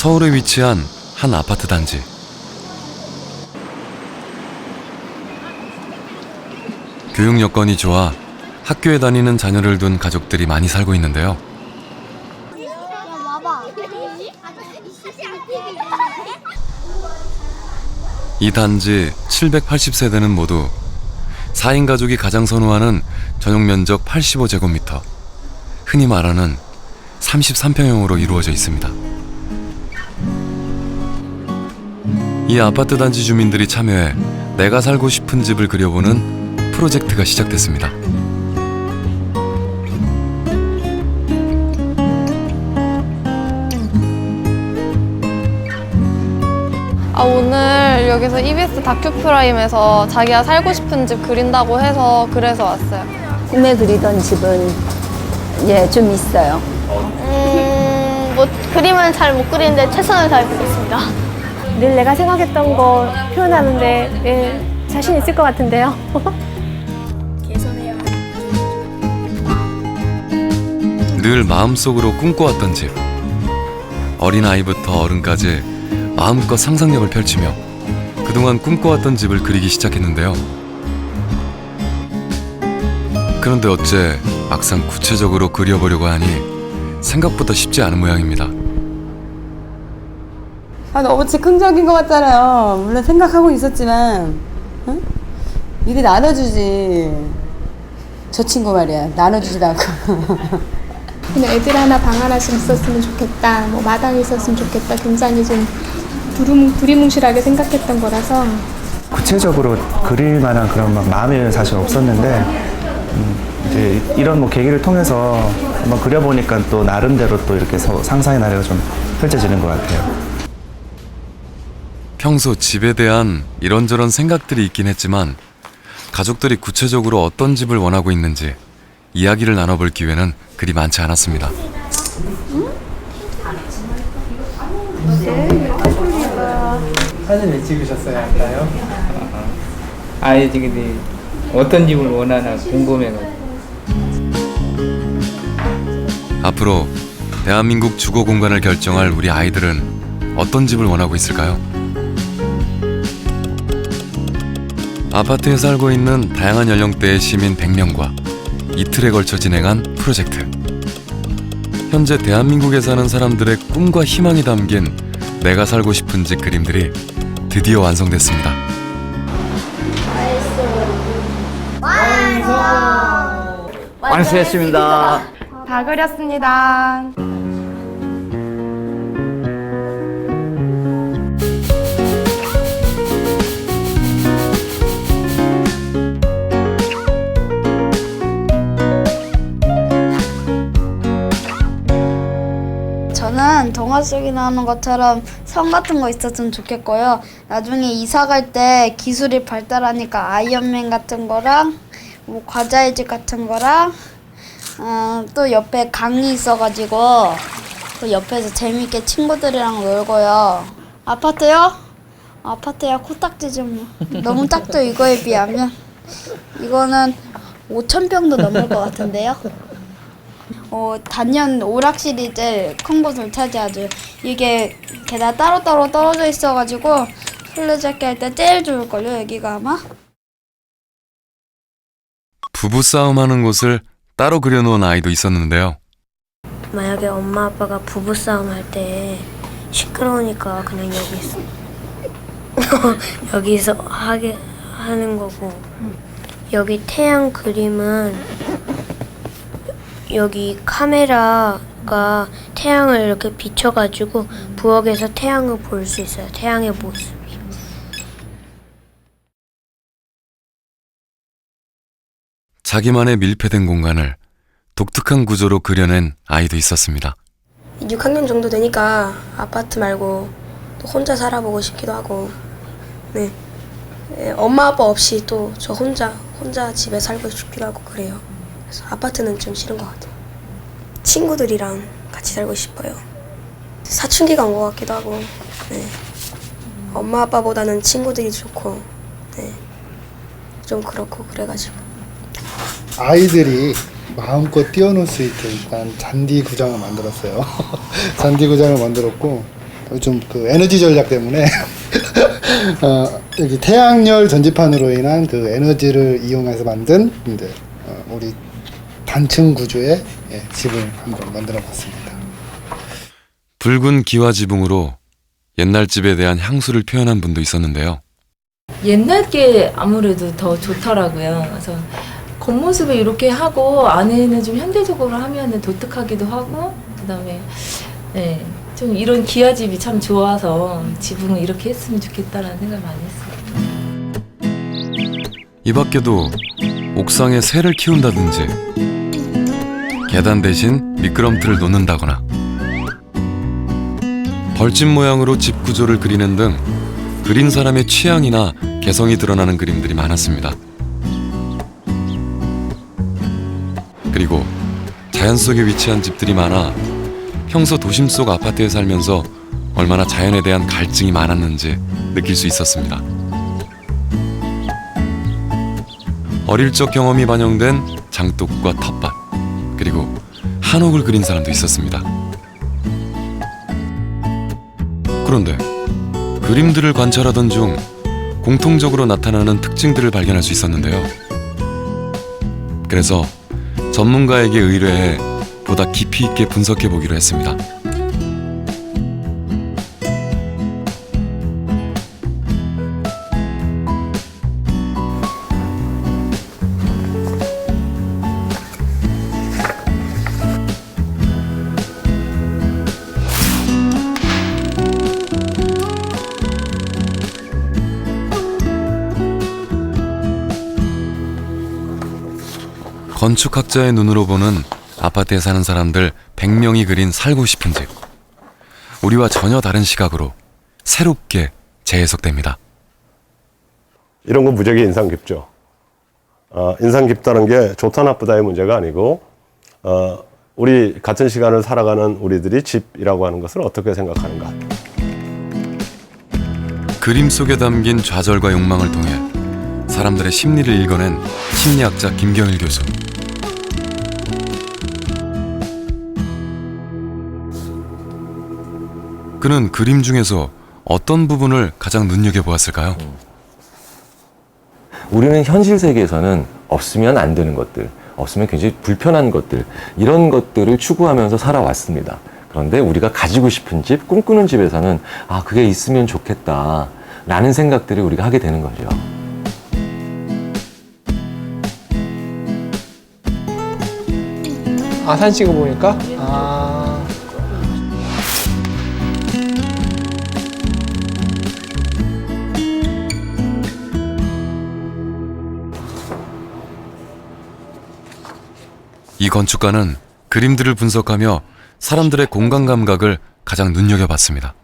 서울에 위치한 한 아파트 단지. 교육 여건이 좋아 학교에 다니는 자녀를 둔 가족들이 많이 살고 있는데요. 이 단지 780세대는 모두 4인 가족이 가장 선호하는 전용 면적 85제곱미터, 흔히 말하는 33평형으로 이루어져 있습니다. 이 아파트 단지 주민들이 참여해 내가 살고 싶은 집을 그려보는 프로젝트가 시작됐습니다. 오늘 여기서 EBS 다큐프라임에서 자기가 살고 싶은 집 그린다고 해서 그래서 왔어요. 꿈에 그리던 집은 좀 있어요. 뭐 그림은 잘 못 그리는데 최선을 다해보겠습니다. 늘 내가 생각했던 거 표현하는데 자신 있을 것 같은데요. 늘 마음속으로 꿈꿔왔던 집. 어린아이부터 어른까지 마음껏 상상력을 펼치며 그동안 꿈꿔왔던 집을 그리기 시작했는데요. 그런데 어째 막상 구체적으로 그려보려고 하니 생각보다 쉽지 않은 모양입니다. 너무 즉흥적인 것 같잖아요. 물론 생각하고 있었지만, 응? 미리 나눠주지. 저 친구 말이야. 나눠주지도 않고. 그냥 애들 하나 방 하나씩 있었으면 좋겠다, 뭐 마당이 있었으면 좋겠다, 굉장히 좀 두리뭉실하게 생각했던 거라서. 구체적으로 그릴 만한 그런 마음이 사실 없었는데, 이제 이런 계기를 통해서 한번 그려보니까 또 나름대로 또 이렇게 상상의 나래가 좀 펼쳐지는 것 같아요. 평소 집에 대한 이런저런 생각들이 있긴 했지만 가족들이 구체적으로 어떤 집을 원하고 있는지 이야기를 나눠볼 기회는 그리 많지 않았습니다. 사진 왜 찍으셨어요? 할까요? 아이들이 어떤 집을 원하나 궁금해가지고. 앞으로 대한민국 주거 공간을 결정할 우리 아이들은 어떤 집을 원하고 있을까요? 아파트에 살고 있는 다양한 연령대의 시민 100명과 이틀에 걸쳐 진행한 프로젝트. 현재 대한민국에 사는 사람들의 꿈과 희망이 담긴 내가 살고 싶은 집 그림들이 드디어 완성됐습니다. 완수했습니다. 다 그렸습니다. 저는 동화 속에 나오는 것처럼 성 같은 거 있었으면 좋겠고요. 나중에 이사 갈 때 기술이 발달하니까 아이언맨 같은 거랑 뭐 과자의 집 같은 거랑 또 옆에 강이 있어가지고 그 옆에서 재밌게 친구들이랑 놀고요. 아파트요? 아파트야 코딱지 좀 너무 작죠. 이거에 비하면. 이거는 5,000평도 넘을 것 같은데요. 단연 오락실이 제일 큰 곳을 차지하죠. 이게 게다 따로따로 떨어져 있어가지고 술래잡기 할 때 제일 좋을걸요, 여기가 아마? 부부싸움하는 곳을 따로 그려놓은 아이도 있었는데요. 만약에 엄마 아빠가 부부싸움 할 때 시끄러우니까 그냥 여기서 하게 하는 거고, 여기 태양 그림은 여기 카메라가 태양을 이렇게 비춰가지고 부엌에서 태양을 볼 수 있어요. 태양의 모습이. 자기만의 밀폐된 공간을 독특한 구조로 그려낸 아이도 있었습니다. 6학년 정도 되니까 아파트 말고 또 혼자 살아보고 싶기도 하고, 네, 엄마 아빠 없이 또 저 혼자 집에 살고 싶기도 하고 그래요. 그래서 아파트는 좀 싫은 것 같아요. 친구들이랑 같이 살고 싶어요. 사춘기가 온 것 같기도 하고, 네. 엄마 아빠보다는 친구들이 좋고, 네. 좀 그렇고 그래가지고. 아이들이 마음껏 뛰어놀 수 있게 일단 잔디 구장을 만들었어요. 잔디 구장을 만들었고, 요즘 그 에너지 전략 때문에 여기 태양열 전지판으로 인한 그 에너지를 이용해서 만든 이제 우리 단층 구조의 집을 한번 만들어봤습니다. 붉은 기와 지붕으로 옛날 집에 대한 향수를 표현한 분도 있었는데요. 옛날 게 아무래도 더 좋더라고요. 그래서 겉모습을 이렇게 하고 안에는 좀 현대적으로 하면은 독특하기도 하고, 그다음에 네, 좀 이런 기와집이 참 좋아서 지붕을 이렇게 했으면 좋겠다라는 생각을 많이 했어요. 이 밖에도 옥상에 새를 키운다든지 계단 대신 미끄럼틀을 놓는다거나 벌집 모양으로 집 구조를 그리는 등 그린 사람의 취향이나 개성이 드러나는 그림들이 많았습니다. 그리고 자연 속에 위치한 집들이 많아 평소 도심 속 아파트에 살면서 얼마나 자연에 대한 갈증이 많았는지 느낄 수 있었습니다. 어릴 적 경험이 반영된 장독과 텃밭, 그리고 한옥을 그린 사람도 있었습니다. 그런데 그림들을 관찰하던 중 공통적으로 나타나는 특징들을 발견할 수 있었는데요. 그래서 전문가에게 의뢰해 보다 깊이 있게 분석해 보기로 했습니다. 건축학자의 눈으로 보는 아파트에 사는 사람들 100명이 그린 살고 싶은 집. 우리와 전혀 다른 시각으로 새롭게 재해석됩니다. 이런 건 무지하게 인상 깊죠. 인상 깊다는 게 좋다 나쁘다의 문제가 아니고 우리 같은 시간을 살아가는 우리들이 집이라고 하는 것을 어떻게 생각하는가. 그림 속에 담긴 좌절과 욕망을 통해 사람들의 심리를 읽어낸 심리학자 김경일 교수. 그는 그림 중에서 어떤 부분을 가장 눈여겨보았을까요? 우리는 현실 세계에서는 없으면 안 되는 것들, 없으면 굉장히 불편한 것들, 이런 것들을 추구하면서 살아왔습니다. 그런데 우리가 가지고 싶은 집, 꿈꾸는 집에서는 그게 있으면 좋겠다 라는 생각들을 우리가 하게 되는 거죠. 사진 찍어 보니까 이 건축가는 그림들을 분석하며 사람들의 공간 감각을 가장 눈여겨봤습니다.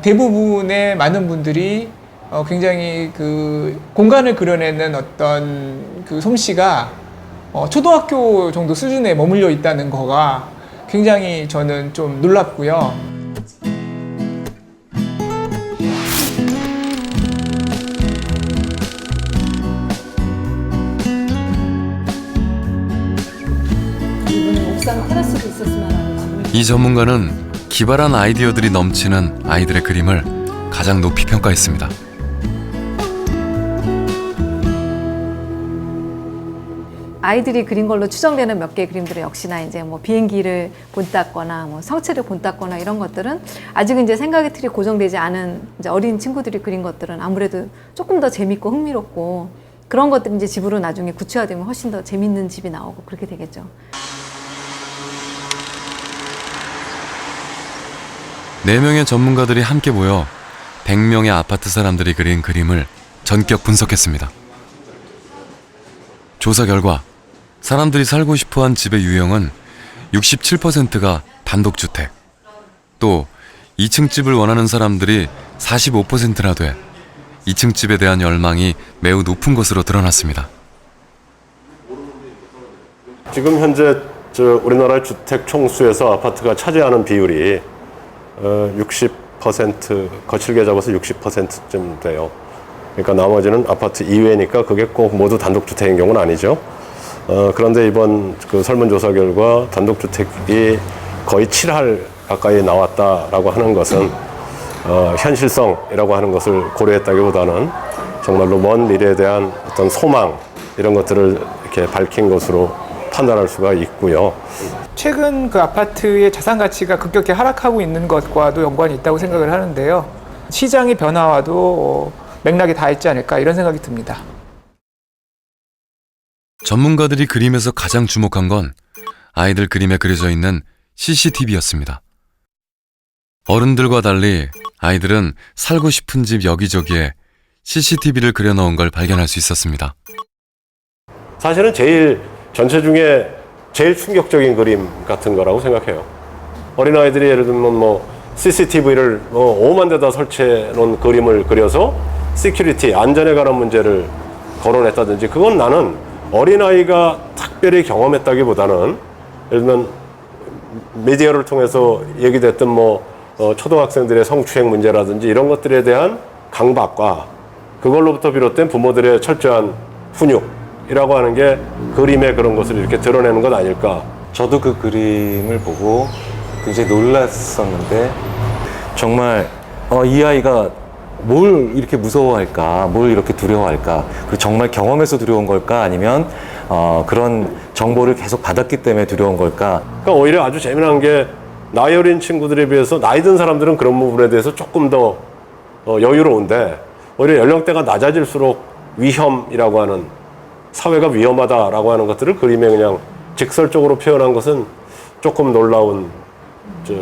대부분의 많은 분들이 굉장히 그 공간을 그려내는 어떤 그 솜씨가 초등학교 정도 수준에 머물러 있다는 거가 굉장히 저는 좀 놀랍고요. 이 전문가는 기발한 아이디어들이 넘치는 아이들의 그림을 가장 높이 평가했습니다. 아이들이 그린 걸로 추정되는 몇 개의 그림들은 역시나 이제 뭐 비행기를 본땄거나 뭐 성체를 본땄거나 이런 것들은 아직은 이제 생각의 틀이 고정되지 않은 이제 어린 친구들이 그린 것들은 아무래도 조금 더 재밌고 흥미롭고 그런 것들이 이제 집으로 나중에 구체화되면 훨씬 더 재밌는 집이 나오고 그렇게 되겠죠. 네 명의 전문가들이 함께 모여 100명의 아파트 사람들이 그린 그림을 전격 분석했습니다. 조사 결과 사람들이 살고 싶어한 집의 유형은 67%가 단독주택, 또 2층 집을 원하는 사람들이 45%나 돼 2층 집에 대한 열망이 매우 높은 것으로 드러났습니다. 지금 현재 우리나라 주택 총수에서 아파트가 차지하는 비율이 60% 거칠게 잡아서 60%쯤 돼요. 그러니까 나머지는 아파트 이외니까 그게 꼭 모두 단독주택인 경우는 아니죠. 그런데 이번 그 설문조사 결과 단독주택이 거의 7할 가까이 나왔다라고 하는 것은 현실성이라고 하는 것을 고려했다기보다는 정말로 먼 미래에 대한 어떤 소망 이런 것들을 이렇게 밝힌 것으로 판단할 수가 있고요. 최근 그 아파트의 자산 가치가 급격히 하락하고 있는 것과도 연관이 있다고 생각을 하는데요. 시장의 변화와도 맥락이 다 있지 않을까 이런 생각이 듭니다. 전문가들이 그림에서 가장 주목한 건 아이들 그림에 그려져 있는 CCTV였습니다. 어른들과 달리 아이들은 살고 싶은 집 여기저기에 CCTV를 그려넣은 걸 발견할 수 있었습니다. 사실은 전체 중에 제일 충격적인 그림 같은 거라고 생각해요. 어린아이들이 예를 들면 CCTV를 5만 대다 설치해 놓은 그림을 그려서 시큐리티, 안전에 관한 문제를 거론했다든지, 그건 나는 어린아이가 특별히 경험했다기보다는 예를 들면 미디어를 통해서 얘기됐던 초등학생들의 성추행 문제라든지 이런 것들에 대한 강박과 그걸로부터 비롯된 부모들의 철저한 훈육이라고 하는 게 그림의 그런 것을 이렇게 드러내는 것 아닐까. 저도 그 그림을 보고 굉장히 놀랐었는데 정말 이 아이가 뭘 이렇게 무서워할까, 뭘 이렇게 두려워할까, 그리고 정말 경험해서 두려운 걸까, 아니면 그런 정보를 계속 받았기 때문에 두려운 걸까. 그러니까 오히려 아주 재미난 게 나이 어린 친구들에 비해서 나이 든 사람들은 그런 부분에 대해서 조금 더 여유로운데 오히려 연령대가 낮아질수록 위험이라고 하는, 사회가 위험하다라고 하는 것들을 그림에 그냥 직설적으로 표현한 것은 조금 놀라운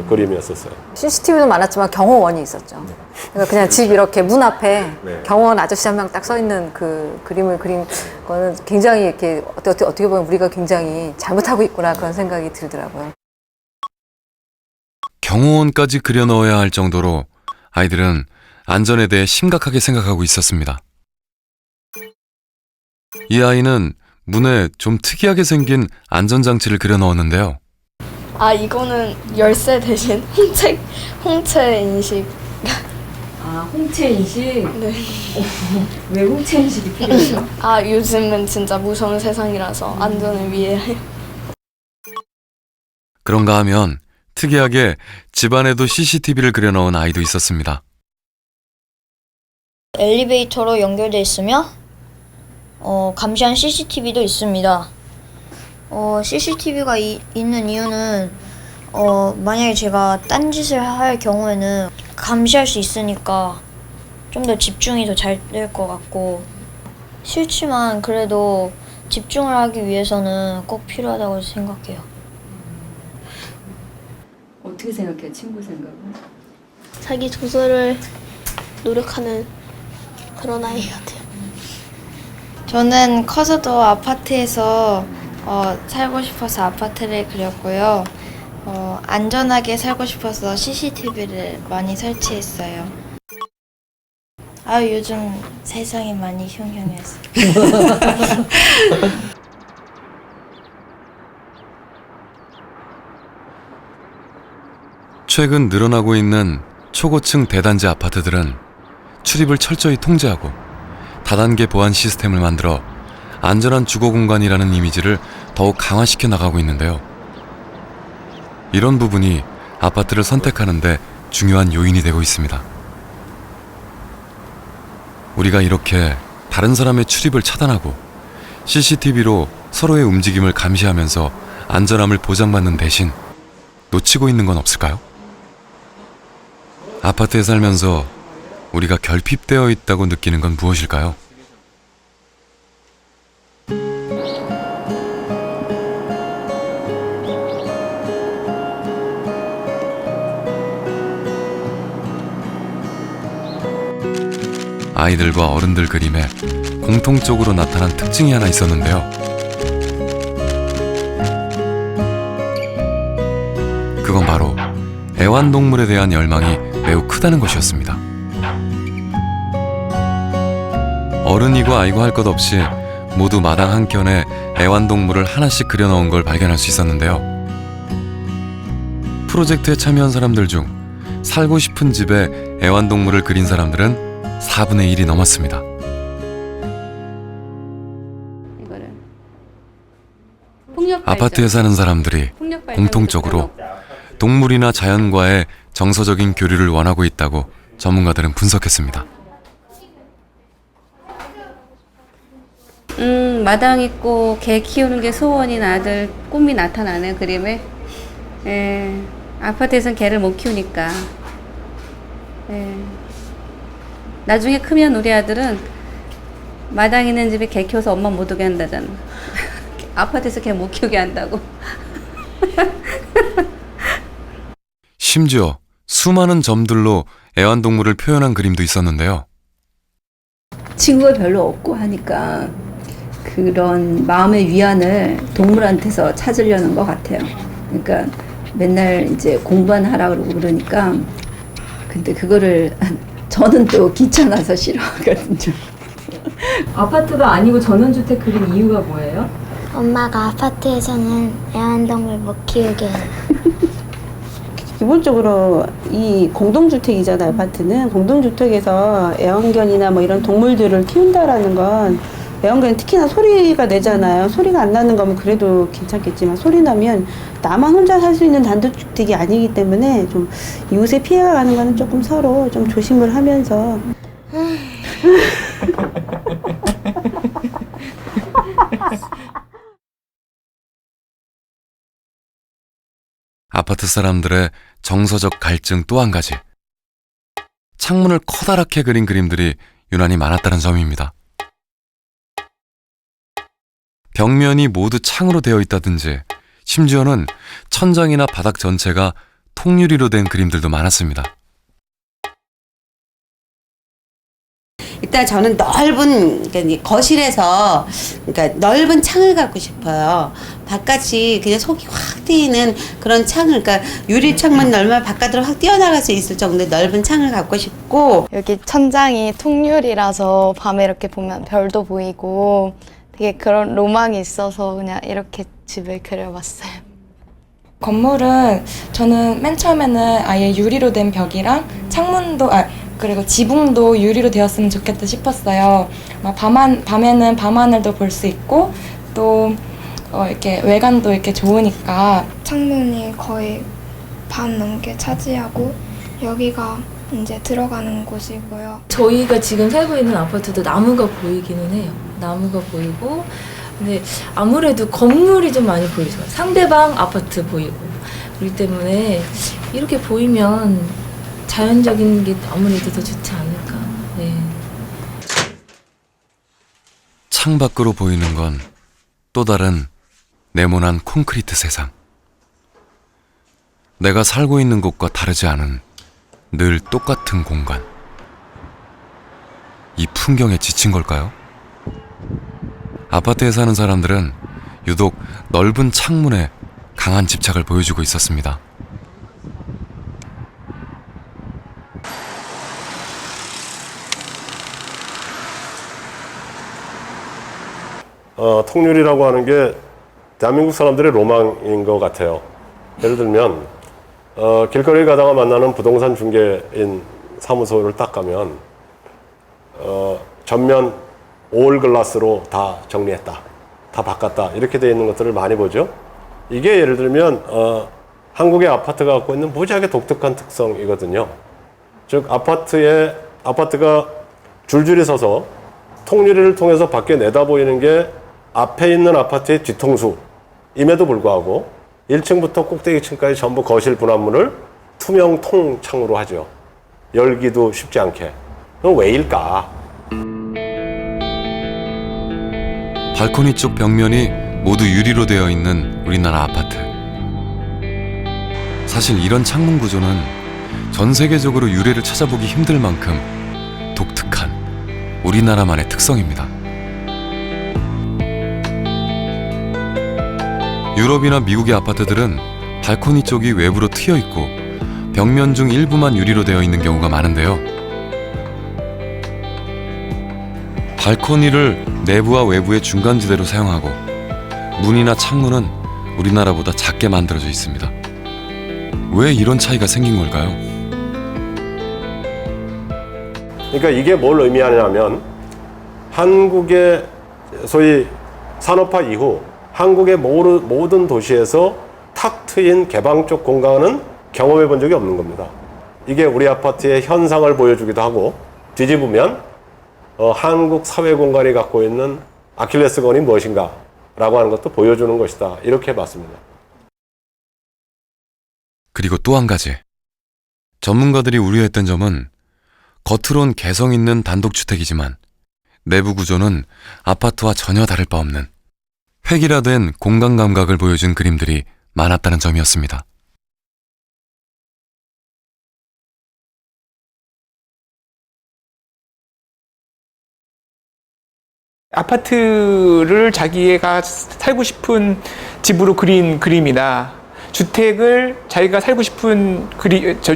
그림이었었어요. CCTV도 많았지만 경호원이 있었죠. 그러니까 그냥 집 이렇게 문 앞에 경호원 아저씨 한 명 딱 서 있는 그 그림을 그린 거는 굉장히 이렇게 어떻게 보면 우리가 굉장히 잘못하고 있구나 그런 생각이 들더라고요. 경호원까지 그려 넣어야 할 정도로 아이들은 안전에 대해 심각하게 생각하고 있었습니다. 이 아이는 문에 좀 특이하게 생긴 안전장치를 그려 넣었는데요. 이거는 열쇠 대신 홍채 인식. 홍채 인식? 네. 왜 홍채 인식이 필요해요? 요즘은 진짜 무서운 세상이라서 안전을 위해. 그런가 하면 특이하게 집안에도 CCTV를 그려 넣은 아이도 있었습니다. 엘리베이터로 연결돼 있으며 감시한 CCTV도 있습니다. CCTV가 있는 이유는 만약에 제가 딴짓을 할 경우에는 감시할 수 있으니까 좀 더 집중이 더 잘 될 것 같고, 싫지만 그래도 집중을 하기 위해서는 꼭 필요하다고 생각해요. 어떻게 생각해요? 친구 생각은? 자기 조절을 노력하는 그런 아이 같아요. 저는 커서도 아파트에서 살고 싶어서 아파트를 그렸고요. 안전하게 살고 싶어서 CCTV를 많이 설치했어요. 요즘 세상이 많이 흉흉해서. 최근 늘어나고 있는 초고층 대단지 아파트들은 출입을 철저히 통제하고 다단계 보안 시스템을 만들어 안전한 주거 공간이라는 이미지를 더욱 강화시켜 나가고 있는데요. 이런 부분이 아파트를 선택하는데 중요한 요인이 되고 있습니다. 우리가 이렇게 다른 사람의 출입을 차단하고 CCTV로 서로의 움직임을 감시하면서 안전함을 보장받는 대신 놓치고 있는 건 없을까요? 아파트에 살면서 우리가 결핍되어 있다고 느끼는 건 무엇일까요? 아이들과 어른들 그림에 공통적으로 나타난 특징이 하나 있었는데요. 그건 바로 애완동물에 대한 열망이 매우 크다는 것이었습니다. 어른이고 아이고 할 것 없이 모두 마당 한켠에 애완동물을 하나씩 그려넣은 걸 발견할 수 있었는데요. 프로젝트에 참여한 사람들 중 살고 싶은 집에 애완동물을 그린 사람들은 4분의 1이 넘었습니다. 아파트에 사는 사람들이 공통적으로 동물이나 자연과의 정서적인 교류를 원하고 있다고 전문가들은 분석했습니다. 마당 있고 개 키우는 게 소원인 아들 꿈이 나타나는 그림에 아파트에선 개를 못 키우니까 나중에 크면 우리 아들은 마당 있는 집에 개 키워서 엄마 못 오게 한다잖아. 아파트에서 개 못 키우게 한다고. 심지어 수많은 점들로 애완동물을 표현한 그림도 있었는데요. 친구가 별로 없고 하니까 그런 마음의 위안을 동물한테서 찾으려는 것 같아요. 그러니까 맨날 이제 공부하라고 그러니까 근데 그거를 저는 또 귀찮아서 싫어하거든요. 아파트가 아니고 전원주택 그린 이유가 뭐예요? 엄마가 아파트에서는 애완동물 못 키우게 해요. 기본적으로 이 공동주택이잖아요. 아파트는 공동주택에서 애완견이나 뭐 이런 동물들을 키운다라는 건 애완견은 특히나 소리가 내잖아요. 소리가 안 나는 거면 그래도 괜찮겠지만 소리 나면 나만 혼자 살 수 있는 단독주택이 아니기 때문에 좀 이웃에 피해가 가는 거는 조금 서로 좀 조심을 하면서 아파트 사람들의 정서적 갈증 또 한 가지. 창문을 커다랗게 그린 그림들이 유난히 많았다는 점입니다. 벽면이 모두 창으로 되어 있다든지 심지어는 천장이나 바닥 전체가 통유리로 된 그림들도 많았습니다. 일단 저는 넓은 그러니까 거실에서 그러니까 넓은 창을 갖고 싶어요. 바깥이 그냥 속이 확 트이는 그런 창을 그러니까 유리창만 넓으면 바깥으로 확 뛰어나갈 수 있을 정도의 넓은 창을 갖고 싶고 여기 천장이 통유리라서 밤에 이렇게 보면 별도 보이고 되게 그런 로망이 있어서 그냥 이렇게 집을 그려봤어요. 건물은 저는 맨 처음에는 아예 유리로 된 벽이랑 창문도 그리고 지붕도 유리로 되었으면 좋겠다 싶었어요. 밤에는 밤하늘도 볼 수 있고 또 이렇게 외관도 이렇게 좋으니까 창문이 거의 반 넘게 차지하고 여기가 이제 들어가는 곳이고요. 저희가 지금 살고 있는 아파트도 나무가 보이기는 해요. 나무가 보이고 근데 아무래도 건물이 좀 많이 보이죠. 상대방 아파트 보이고 그렇기 때문에 이렇게 보이면 자연적인 게 아무래도 더 좋지 않을까. 네. 창 밖으로 보이는 건 또 다른 네모난 콘크리트 세상. 내가 살고 있는 곳과 다르지 않은 늘 똑같은 공간. 이 풍경에 지친 걸까요? 아파트에 사는 사람들은 유독 넓은 창문에 강한 집착을 보여주고 있었습니다. 통유리라고 하는 게 대한민국 사람들의 로망인 것 같아요. 예를 들면 길거리 가다가 만나는 부동산 중개인 사무소를 딱 가면 전면 올 글라스로 다 정리했다, 다 바꿨다 이렇게 되어 있는 것들을 많이 보죠. 이게 예를 들면 한국의 아파트가 갖고 있는 무지하게 독특한 특성이거든요. 즉 아파트가 줄줄이 서서 통유리를 통해서 밖에 내다보이는 게 앞에 있는 아파트의 뒤통수임에도 불구하고 1층부터 꼭대기층까지 전부 거실 분화문을 투명 통창으로 하죠. 열기도 쉽지 않게. 그럼 왜일까? 발코니 쪽 벽면이 모두 유리로 되어 있는 우리나라 아파트. 사실 이런 창문 구조는 전 세계적으로 유래를 찾아보기 힘들 만큼 독특한 우리나라만의 특성입니다. 유럽이나 미국의 아파트들은 발코니 쪽이 외부로 트여 있고 벽면 중 일부만 유리로 되어 있는 경우가 많은데요. 발코니를 내부와 외부의 중간지대로 사용하고 문이나 창문은 우리나라보다 작게 만들어져 있습니다. 왜 이런 차이가 생긴 걸까요? 그러니까 이게 뭘 의미하냐면 한국의 소위 산업화 이후 한국의 모든 도시에서 탁 트인 개방 적 공간은 경험해 본 적이 없는 겁니다. 이게 우리 아파트의 현상을 보여주기도 하고 뒤집으면 한국 사회 공간이 갖고 있는 아킬레스건이 무엇인가 라고 하는 것도 보여주는 것이다. 이렇게 봤습니다. 그리고 또 한 가지. 전문가들이 우려했던 점은 겉으론 개성 있는 단독주택이지만 내부 구조는 아파트와 전혀 다를 바 없는 획일화된 공간 감각을 보여준 그림들이 많았다는 점이었습니다. 아파트를 자기가 살고 싶은 집으로 그린 그림이나 주택을 자기가 살고 싶은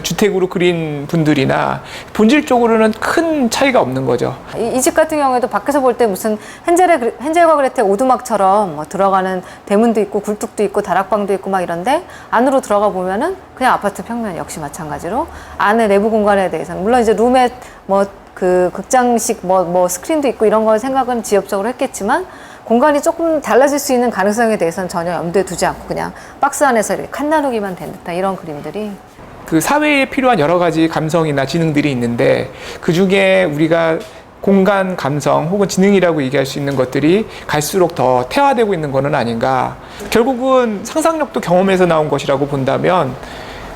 주택으로 그린 분들이나 본질적으로는 큰 차이가 없는 거죠. 이 집 같은 경우에도 밖에서 볼 때 무슨 헨젤과 그레텔 오두막처럼 뭐 들어가는 대문도 있고 굴뚝도 있고 다락방도 있고 막 이런데 안으로 들어가 보면은 그냥 아파트 평면 역시 마찬가지로 안에 내부 공간에 대해서는 물론 이제 룸에 뭐 그 극장식 뭐 스크린도 있고 이런 걸 생각은 지엽적으로 했겠지만 공간이 조금 달라질 수 있는 가능성에 대해서는 전혀 염두에 두지 않고 그냥 박스 안에서 이렇게 칸 나누기만 된 듯한 이런 그림들이 그 사회에 필요한 여러 가지 감성이나 지능들이 있는데 그 중에 우리가 공간 감성 혹은 지능이라고 얘기할 수 있는 것들이 갈수록 더 태화되고 있는 것은 아닌가. 결국은 상상력도 경험에서 나온 것이라고 본다면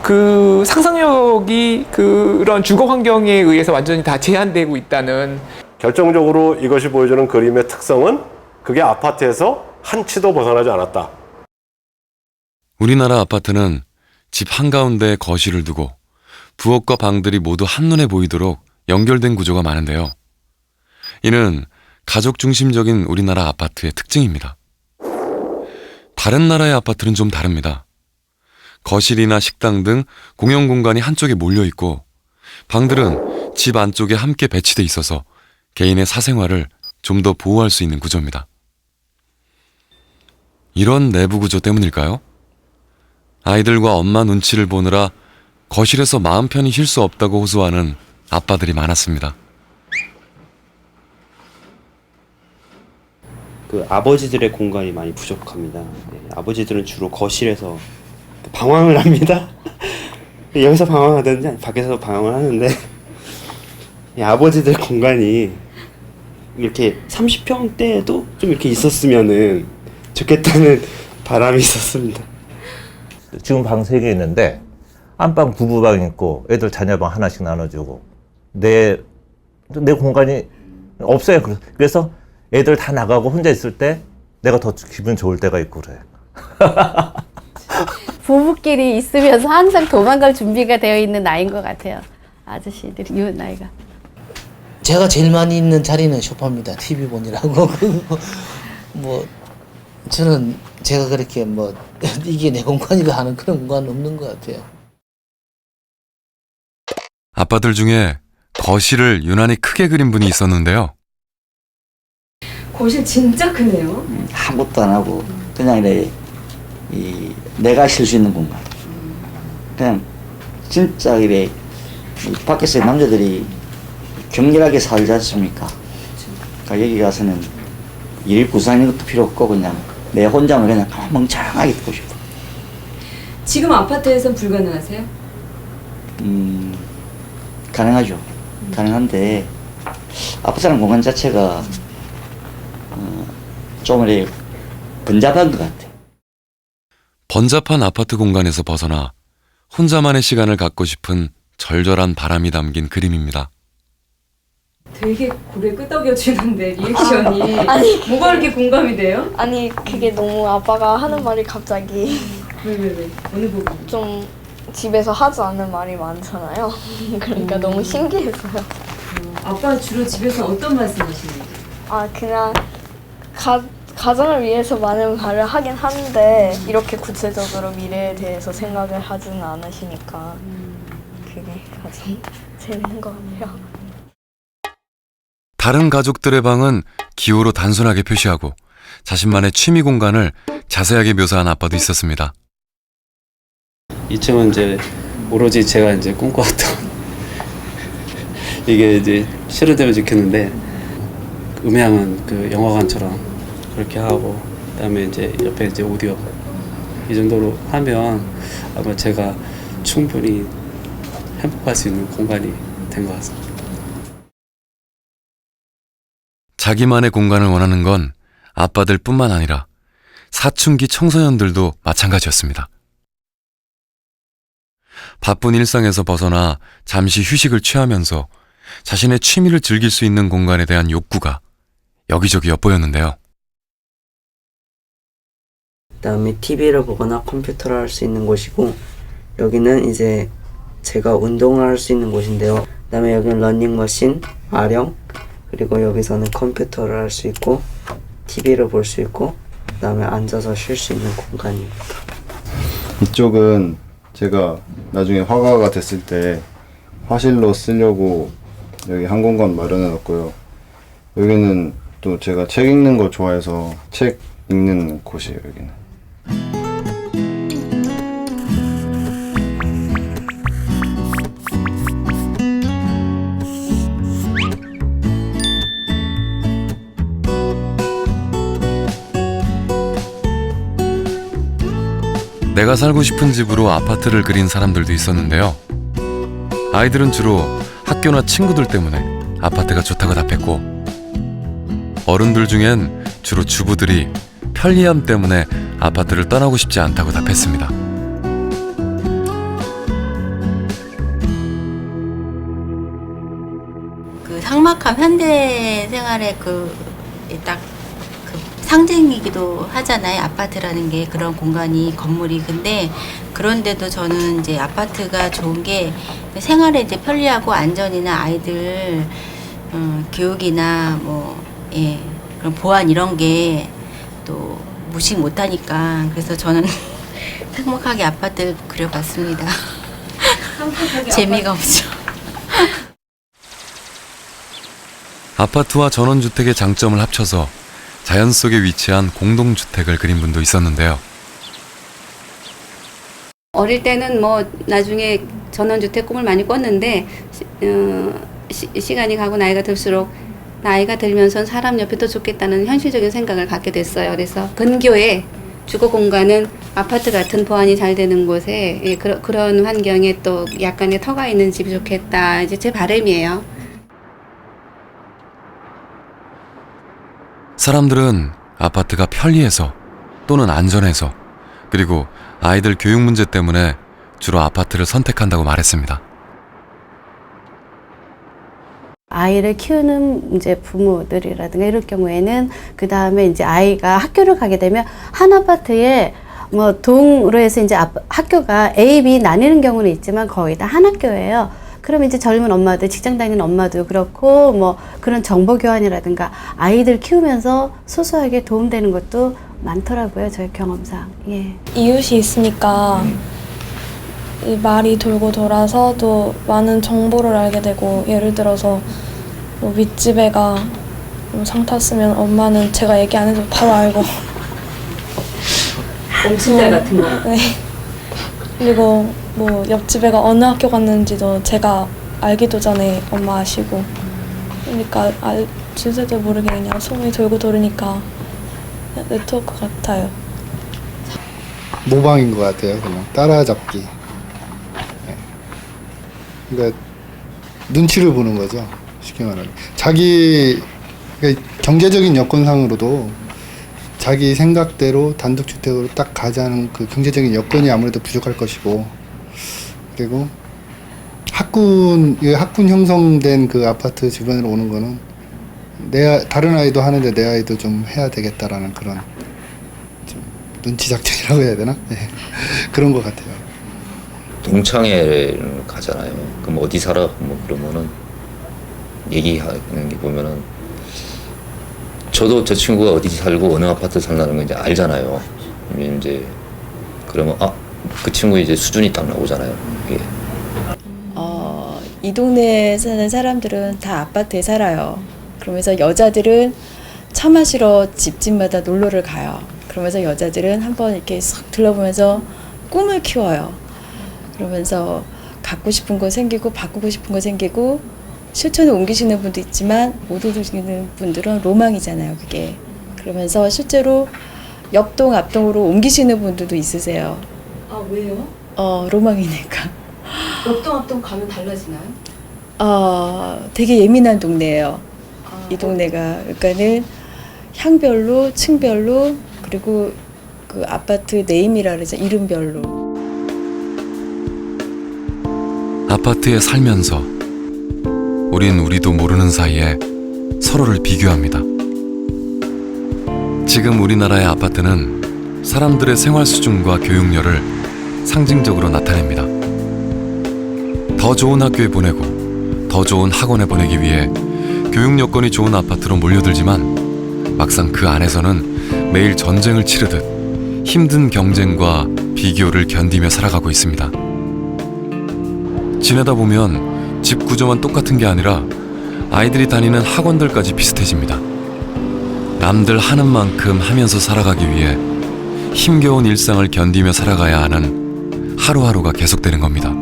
그 상상력이 그런 주거 환경에 의해서 완전히 다 제한되고 있다는. 결정적으로 이것이 보여주는 그림의 특성은 그게 아파트에서 한 치도 벗어나지 않았다. 우리나라 아파트는 집 한가운데에 거실을 두고 부엌과 방들이 모두 한눈에 보이도록 연결된 구조가 많은데요. 이는 가족 중심적인 우리나라 아파트의 특징입니다. 다른 나라의 아파트는 좀 다릅니다. 거실이나 식당 등 공용 공간이 한쪽에 몰려 있고 방들은 집 안쪽에 함께 배치돼 있어서 개인의 사생활을 좀 더 보호할 수 있는 구조입니다. 이런 내부 구조 때문일까요? 아이들과 엄마 눈치를 보느라 거실에서 마음 편히 쉴 수 없다고 호소하는 아빠들이 많았습니다. 그 아버지들의 공간이 많이 부족합니다. 네, 아버지들은 주로 거실에서 방황을 합니다. 여기서 방황하든지 밖에서 방황을 하는데 아버지들 공간이 이렇게 30평대에도 좀 이렇게 있었으면은 좋겠다는 바람이 있었습니다. 지금 방 3개 있는데 안방 부부방 있고 애들 자녀방 하나씩 나눠주고 내 공간이 없어요. 그래서 애들 다 나가고 혼자 있을 때 내가 더 기분 좋을 때가 있고 그래. 부부끼리 있으면서 항상 도망갈 준비가 되어 있는 나이인 것 같아요. 아저씨들이 이 나이가. 제가 제일 많이 있는 자리는 소파입니다. TV 보느라고. 뭐 저는 제가 그렇게 뭐 이게 내 공간이다 하는 그런 공간은 없는 것 같아요. 아빠들 중에 거실을 유난히 크게 그린 분이 있었는데요. 거실 진짜 크네요. 아무것도 안 하고 그냥 이래 내가 쉴 수 있는 공간. 그냥 진짜 이래 밖에서 남자들이 격렬하게 살지 않습니까? 그러니까 여기 가서는 일 구상하는 것도 필요 없고 그냥 내 혼자만 그냥 멍청하게 있고 싶어. 지금 아파트에선 불가능하세요? 가능하죠. 가능한데 아파트라는 공간 자체가 좀 이렇게 번잡한 것 같아. 번잡한 아파트 공간에서 벗어나 혼자만의 시간을 갖고 싶은 절절한 바람이 담긴 그림입니다. 되게 고개 끄덕여주는데 리액션이 아니, 뭐가 이렇게 공감이 돼요? 아니 그게 너무 아빠가 하는 말이 갑자기 왜? 어느 부분? 좀 집에서 하지 않는 말이 많잖아요. 그러니까 너무 신기했어요. 아빠 주로 집에서 어떤 말씀하시는지? 그냥 가정을 위해서 많은 말을 하긴 하는데 이렇게 구체적으로 미래에 대해서 생각을 하지는 않으시니까 그게 가장 재밌는 것 같아요. 다른 가족들의 방은 기호로 단순하게 표시하고 자신만의 취미 공간을 자세하게 묘사한 아빠도 있었습니다. 2층은 이제 오로지 제가 이제 꿈꿔왔던 이게 이제 실효되면 좋겠는데 음향은 그 영화관처럼 그렇게 하고 그다음에 이제 옆에 이제 오디오 이 정도로 하면 아마 제가 충분히 행복할 수 있는 공간이 된 것 같습니다. 자기만의 공간을 원하는 건 아빠들뿐만 아니라 사춘기 청소년들도 마찬가지였습니다. 바쁜 일상에서 벗어나 잠시 휴식을 취하면서 자신의 취미를 즐길 수 있는 공간에 대한 욕구가 여기저기 엿보였는데요. 그다음에 TV를 보거나 컴퓨터를 할 수 있는 곳이고, 여기는 이제 제가 운동을 할 수 있는 곳인데요. 그다음에 여기는 러닝머신, 아령, 그리고 여기서는 컴퓨터를 할 수 있고 TV를 볼 수 있고, 그다음에 앉아서 쉴 수 있는 공간입니다. 이쪽은 제가 나중에 화가가 됐을 때 화실로 쓰려고 여기 한 공간 마련해 놨고요. 여기는 또 제가 책 읽는 거 좋아해서 책 읽는 곳이에요, 여기는. 내가 살고 싶은 집으로 아파트를 그린 사람들도 있었는데요. 아이들은 주로 학교나 친구들 때문에 아파트가 좋다고 답했고, 어른들 중엔 주로 주부들이 편리함 때문에 아파트를 떠나고 싶지 않다고 답했습니다. 그 삭막한 현대 생활의 딱 상징이기도 하잖아요. 아파트라는 게 그런 공간이, 건물이. 근데 그런데도 저는 이제 아파트가 좋은 게 생활에 이제 편리하고 안전이나 아이들 교육이나 그런 보안 이런 게 또 무식 못하니까. 그래서 저는 삭막하게 아파트를 그려봤습니다. 재미가 없죠. 아파트와 전원주택의 장점을 합쳐서 자연 속에 위치한 공동주택을 그린 분도 있었는데요. 어릴 때는 뭐 나중에 전원주택 꿈을 많이 꿨는데 시간이 가고 나이가 들수록 나이가 들면서 사람 옆에 더 좋겠다는 현실적인 생각을 갖게 됐어요. 그래서 근교에 주거 공간은 아파트 같은 보안이 잘 되는 곳에 그런 환경에 또 약간의 터가 있는 집이 좋겠다. 이제 제 바람이에요. 사람들은 아파트가 편리해서 또는 안전해서, 그리고 아이들 교육 문제 때문에 주로 아파트를 선택한다고 말했습니다. 아이를 키우는 이제 부모들이라든가 이럴 경우에는 그 다음에 이제 아이가 학교를 가게 되면 한 아파트에 뭐 동으로 해서 이제 학교가 A, B 나뉘는 경우는 있지만 거의 다 한 학교예요. 그러면 이제 젊은 엄마들, 직장 다니는 엄마도 그렇고 뭐 그런 정보 교환이라든가 아이들 키우면서 소소하게 도움되는 것도 많더라고요, 저희 경험상. 예. 이웃이 있으니까 이 말이 돌고 돌아서 또 많은 정보를 알게 되고, 예를 들어서 뭐 윗집 애가 상 탔으면 엄마는 제가 얘기 안 해도 바로 알고. 옹친달 같은 거. 네. 그리고 뭐 옆집 애가 어느 학교 갔는지도 제가 알기도 전에 엄마 아시고. 그러니까 줄새도 모르게 그냥 소문이 돌고 돌으니까 네트워크 같아요. 모방인 것 같아요. 그냥 따라잡기. 그러니까 눈치를 보는 거죠. 쉽게 말하면 자기 그러니까 경제적인 여건상으로도 자기 생각대로 단독주택으로 딱 가자는 그 경제적인 여건이 아무래도 부족할 것이고, 그리고 학군 형성된 그 아파트 주변으로 오는 거는 다른 아이도 하는데 내 아이도 좀 해야 되겠다라는 그런 좀 눈치 작전이라고 해야 되나? 네. 그런 것 같아요. 동창회를 가잖아요. 그럼 어디 살아? 뭐 그러면은 얘기하는 게 보면은 저도 저 친구가 어디 살고 어느 아파트 살라는 거 이제 알잖아요. 이제 그러면 그 친구 이제 수준이 딱 나오잖아요. 이게. 이 동네에 사는 사람들은 다 아파트에 살아요. 그러면서 여자들은 차 마시러 집집마다 놀러를 가요. 그러면서 여자들은 한번 이렇게 싹 둘러보면서 꿈을 키워요. 그러면서 갖고 싶은 거 생기고 바꾸고 싶은 거 생기고 실천에 옮기시는 분도 있지만 못 옮기시는 분들은 로망이잖아요, 그게. 그러면서 실제로 옆동 앞동으로 옮기시는 분들도 있으세요. 아, 왜요? 로망이니까. 업동 가면 달라지나요? 되게 예민한 동네예요. 이 동네가. 그러니까는 향별로, 층별로, 그리고 그 아파트 네임이라 그러죠. 이름별로. 아파트에 살면서 우린 우리도 모르는 사이에 서로를 비교합니다. 지금 우리나라의 아파트는 사람들의 생활 수준과 교육열을 상징적으로 나타냅니다. 더 좋은 학교에 보내고 더 좋은 학원에 보내기 위해 교육 여건이 좋은 아파트로 몰려들지만 막상 그 안에서는 매일 전쟁을 치르듯 힘든 경쟁과 비교를 견디며 살아가고 있습니다. 지내다 보면 집 구조만 똑같은 게 아니라 아이들이 다니는 학원들까지 비슷해집니다. 남들 하는 만큼 하면서 살아가기 위해 힘겨운 일상을 견디며 살아가야 하는 하루하루가 계속되는 겁니다.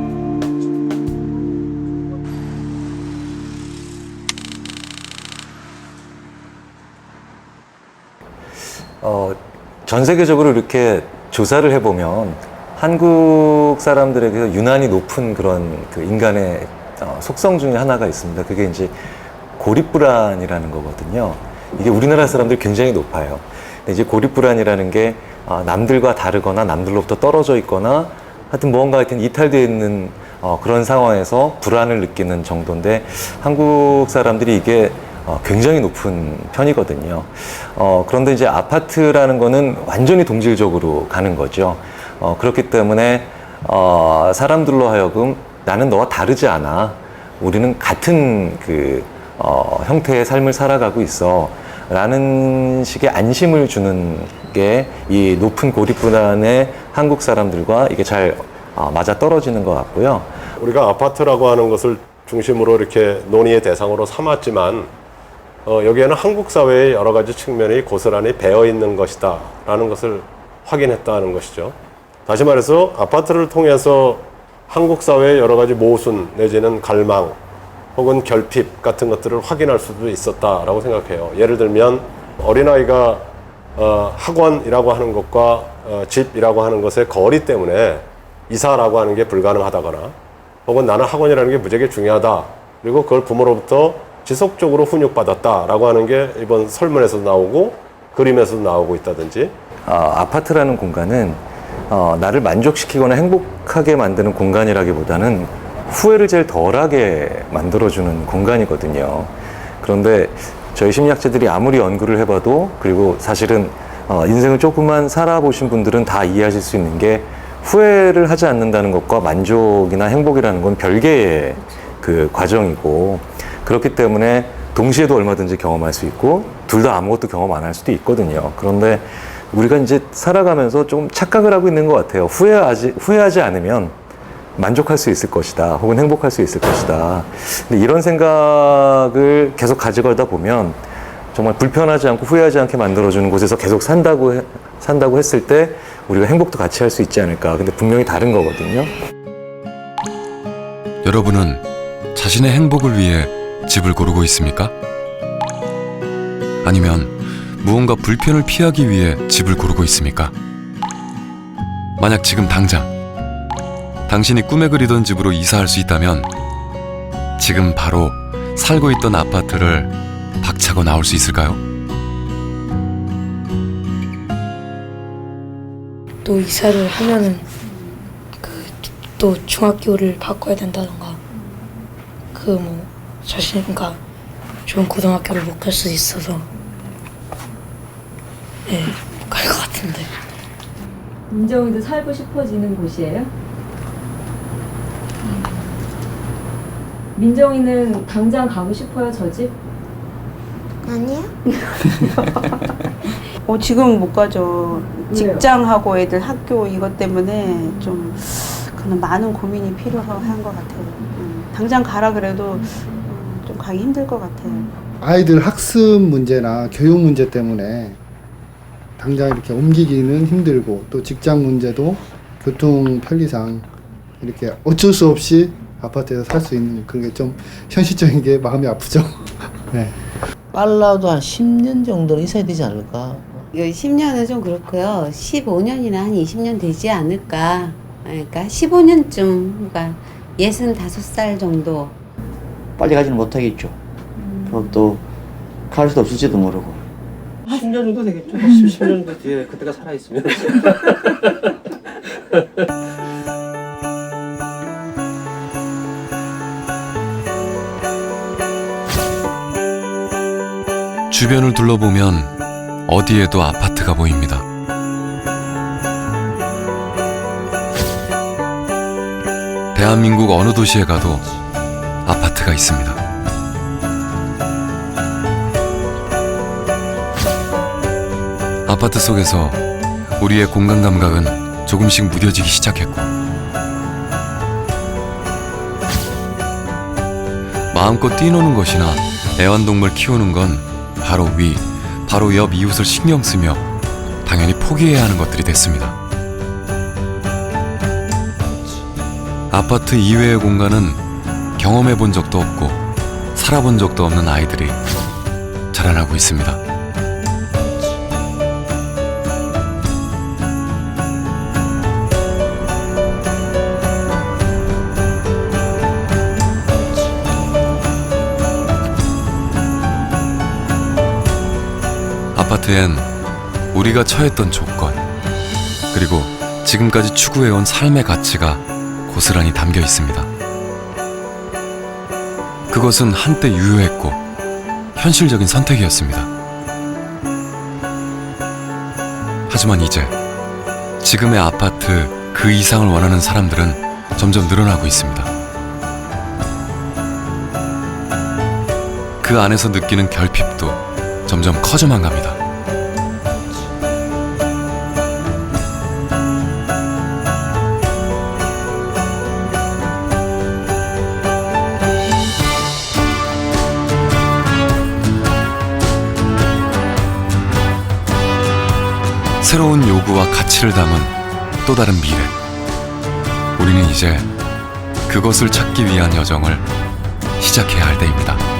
전 세계적으로 이렇게 조사를 해보면 한국 사람들에게 유난히 높은 그런 그 인간의 속성 중에 하나가 있습니다. 그게 이제 고립불안이라는 거거든요. 이게 우리나라 사람들 굉장히 높아요. 근데 이제 고립불안이라는 게 남들과 다르거나 남들로부터 떨어져 있거나 하여튼 무언가 하여튼 이탈되어 있는 그런 상황에서 불안을 느끼는 정도인데 한국 사람들이 이게 굉장히 높은 편이거든요. 그런데 이제 아파트라는 거는 완전히 동질적으로 가는 거죠. 그렇기 때문에 사람들로 하여금 나는 너와 다르지 않아. 우리는 같은 그 형태의 삶을 살아가고 있어. 라는 식의 안심을 주는 게 이 높은 고립불안의 한국 사람들과 이게 잘 맞아 떨어지는 것 같고요. 우리가 아파트라고 하는 것을 중심으로 이렇게 논의의 대상으로 삼았지만 여기에는 한국 사회의 여러 가지 측면이 고스란히 배어 있는 것이다 라는 것을 확인했다는 것이죠. 다시 말해서 아파트를 통해서 한국 사회의 여러 가지 모순 내지는 갈망 혹은 결핍 같은 것들을 확인할 수도 있었다라고 생각해요. 예를 들면 어린아이가 학원이라고 하는 것과 집이라고 하는 것의 거리 때문에 이사라고 하는 게 불가능하다거나 혹은 나는 학원이라는 게 무지하게 중요하다. 그리고 그걸 부모로부터 지속적으로 훈육받았다라고 하는 게 이번 설문에서도 나오고 그림에서도 나오고 있다든지. 아파트라는 공간은 나를 만족시키거나 행복하게 만드는 공간이라기보다는 후회를 제일 덜하게 만들어주는 공간이거든요. 그런데 저희 심리학자들이 아무리 연구를 해봐도 그리고 사실은 인생을 조금만 살아보신 분들은 다 이해하실 수 있는 게 후회를 하지 않는다는 것과 만족이나 행복이라는 건 별개의 그 과정이고 그렇기 때문에 동시에도 얼마든지 경험할 수 있고 둘 다 아무것도 경험 안 할 수도 있거든요. 그런데 우리가 이제 살아가면서 좀 착각을 하고 있는 것 같아요. 후회하지 않으면 만족할 수 있을 것이다. 혹은 행복할 수 있을 것이다. 근데 이런 생각을 계속 가져가다 보면 정말 불편하지 않고 후회하지 않게 만들어주는 곳에서 계속 산다고 했을 때 우리가 행복도 같이 할 수 있지 않을까. 근데 분명히 다른 거거든요. 여러분은 자신의 행복을 위해 집을 고르고 있습니까? 아니면 무언가 불편을 피하기 위해 집을 고르고 있습니까? 만약 지금 당장 당신이 꿈에 그리던 집으로 이사할 수 있다면 지금 바로 살고 있던 아파트를 박차고 나올 수 있을까요? 또 이사를 하면은 또 중학교를 바꿔야 된다던가 자신과 좋은 고등학교를 못 갈 수 있어서 못 갈 것 같은데. 민정이도 살고 싶어지는 곳이에요? 민정이는 당장 가고 싶어요, 저 집? 아니요. 지금 못 가죠. 왜요? 직장하고 애들 학교 이것 때문에 좀 그런 많은 고민이 필요한 것 같아요. 당장 가라 그래도 좀 가기 힘들 것 같아요. 아이들 학습 문제나 교육 문제 때문에 당장 이렇게 옮기기는 힘들고 또 직장 문제도 교통 편리상 이렇게 어쩔 수 없이 아파트에서 살 수 있는 그게 좀 현실적인 게 마음이 아프죠. 네. 빨라도 한 10년 정도는 있어야 되지 않을까? 10년은 좀 그렇고요. 15년이나 한 20년 되지 않을까 그러니까 15년쯤, 그러니까 65살 정도. 빨리 가지는 못하겠죠. 또 갈 수도 없을지도 모르고. 10년 정도 되겠죠. 10년 정도 뒤에 그때가 살아있으면. 주변을 둘러보면 어디에도 아파트가 보입니다. 대한민국 어느 도시에 가도 아파트가 있습니다. 아파트 속에서 우리의 공간 감각은 조금씩 무뎌지기 시작했고, 마음껏 뛰노는 것이나 애완동물 키우는 건 바로 옆 이웃을 신경 쓰며 당연히 포기해야 하는 것들이 됐습니다. 아파트 이외의 공간은 경험해 본 적도 없고 살아본 적도 없는 아이들이 자라나고 있습니다. 아파트엔 우리가 처했던 조건, 그리고 지금까지 추구해온 삶의 가치가 고스란히 담겨 있습니다. 그것은 한때 유효했고 현실적인 선택이었습니다. 하지만 이제 지금의 아파트 그 이상을 원하는 사람들은 점점 늘어나고 있습니다. 그 안에서 느끼는 결핍도 점점 커져만 갑니다. 새로운 요구와 가치를 담은 또 다른 미래. 우리는 이제 그것을 찾기 위한 여정을 시작해야 할 때입니다.